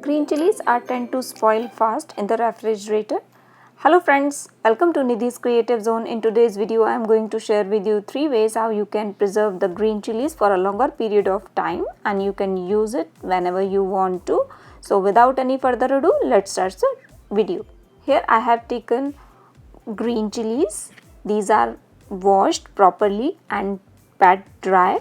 Green chilies are tend to spoil fast in the refrigerator. Hello friends, welcome to Nidhi's Creative Zone. In today's video, I am going to share with you 3 ways how you can preserve the green chilies for a longer period of time and you can use it whenever you want to. So without any further ado, let's start the video. Here I have taken green chilies. These are washed properly and pat dry.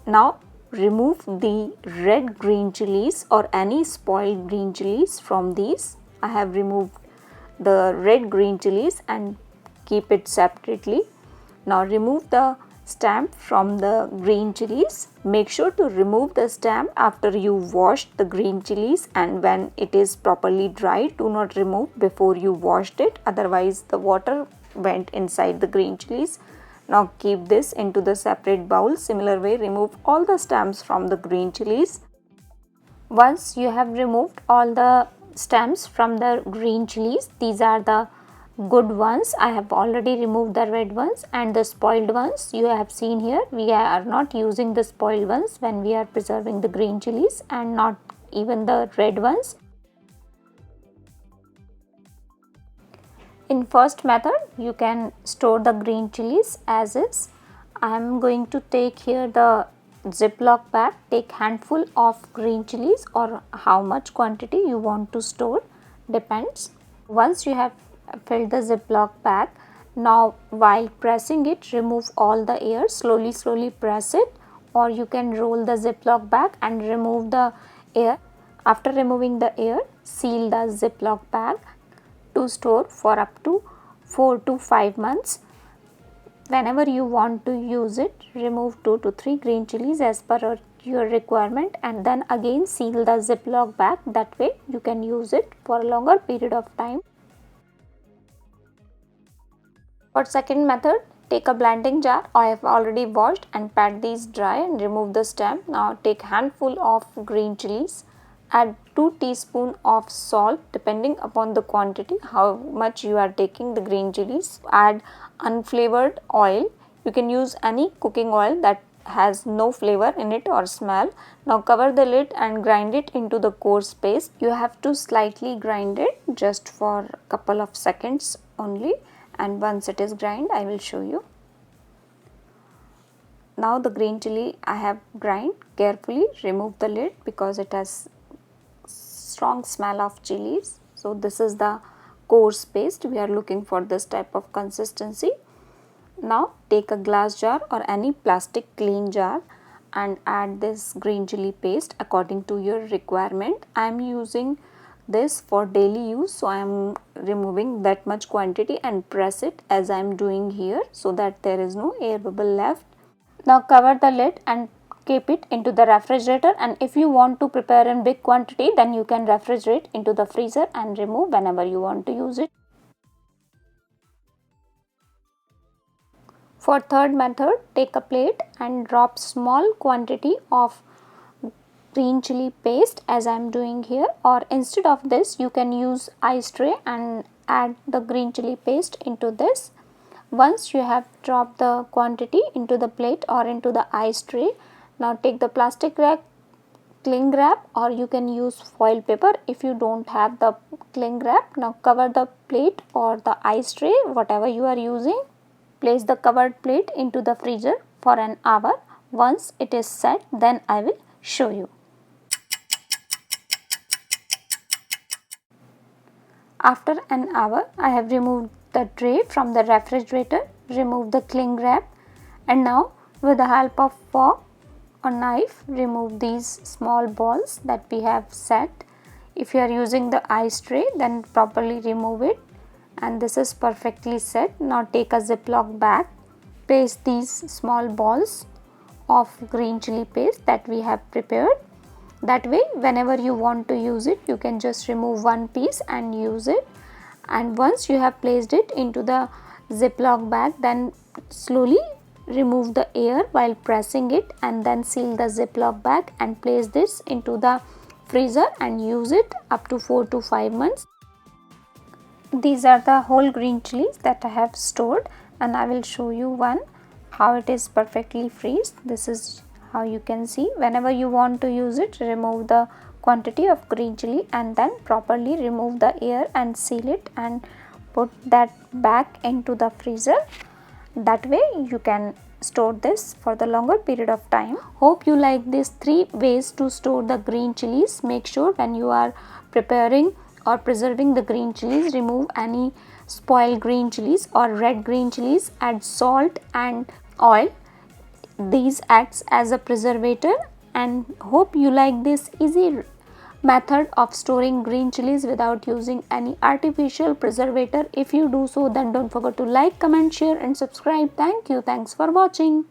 Now remove the red green chilies or any spoiled green chilies from these. I have removed the red green chilies and keep it separately. Now remove the stamp from the green chilies. Make sure to remove the stamp after you wash the green chilies and when it is properly dried. Do not remove before you washed it, otherwise the water went inside the green chilies. Now keep this into the separate bowl. Similar way, remove all the stamps from the green chilies. Once you have removed all the stems from the green chilies, these are the good ones. I have already removed the red ones and the spoiled ones you have seen here. We are not using the spoiled ones when we are preserving the green chilies and not even the red ones. In first method, you can store the green chilies as is. I am going to take here the Ziploc bag. Take handful of green chilies or how much quantity you want to store, depends. Once you have filled the Ziploc bag, now while pressing it, remove all the air. Slowly press it, or you can roll the Ziploc bag and remove the air. After removing the air, seal the Ziploc bag to store for up to 4 to 5 months. Whenever you want to use it, remove 2 to 3 green chilies as per your requirement and then again seal the Ziploc bag. That way you can use it for a longer period of time. For second method, take a blending jar. I have already washed and pat these dry and remove the stem. Now take handful of green chilies. Add 2 teaspoons of salt depending upon the quantity, how much you are taking the green chilies. Add unflavored oil. You can use any cooking oil that has no flavor in it or smell. Now cover the lid and grind it into the coarse paste. You have to slightly grind it just for a couple of seconds only, and once it is grind, I will show you. Now the green chili I have grind. Carefully remove the lid because it has strong smell of chilies. So this is the coarse paste. We are looking for this type of consistency. Now take a glass jar or any plastic clean jar and add this green chili paste according to your requirement. I am using this for daily use, so I am removing that much quantity and press it as I am doing here so that there is no air bubble left. Now cover the lid and keep it into the refrigerator, and if you want to prepare in big quantity, then you can refrigerate into the freezer and remove whenever you want to use it. For third method, take a plate and drop small quantity of green chili paste as I am doing here, or instead of this you can use ice tray and add the green chili paste into this. Once you have dropped the quantity into the plate or into the ice tray, now take the plastic wrap, cling wrap, or you can use foil paper if you don't have the cling wrap. Now cover the plate or the ice tray, whatever you are using. Place the covered plate into the freezer for an hour. Once it is set, then I will show you. After an hour, I have removed the tray from the refrigerator, remove the cling wrap, and now with the help of fork or knife, remove these small balls that we have set. If you are using the ice tray, then properly remove it, and this is perfectly set. Now take a Ziploc bag, place these small balls of green chili paste that we have prepared. That way whenever you want to use it, you can just remove one piece and use it. And once you have placed it into the Ziploc bag, then slowly remove the air while pressing it and then seal the Ziploc bag and place this into the freezer and use it up to 4 to 5 months. These are the whole green chilies that I have stored, and I will show you one how it is perfectly freeze. This is how you can see. Whenever you want to use it, remove the quantity of green chili and then properly remove the air and seal it and put that back into the freezer. That way you can store this for the longer period of time. Hope you like these 3 ways to store the green chilies. Make sure when you are preparing or preserving the green chilies, remove any spoiled green chilies or red green chilies. Add salt and oil. These acts as a preservator, and hope you like this easy method of storing green chilies without using any artificial preservator. If you do so, then don't forget to like, comment, share and subscribe. Thank you. Thanks for watching.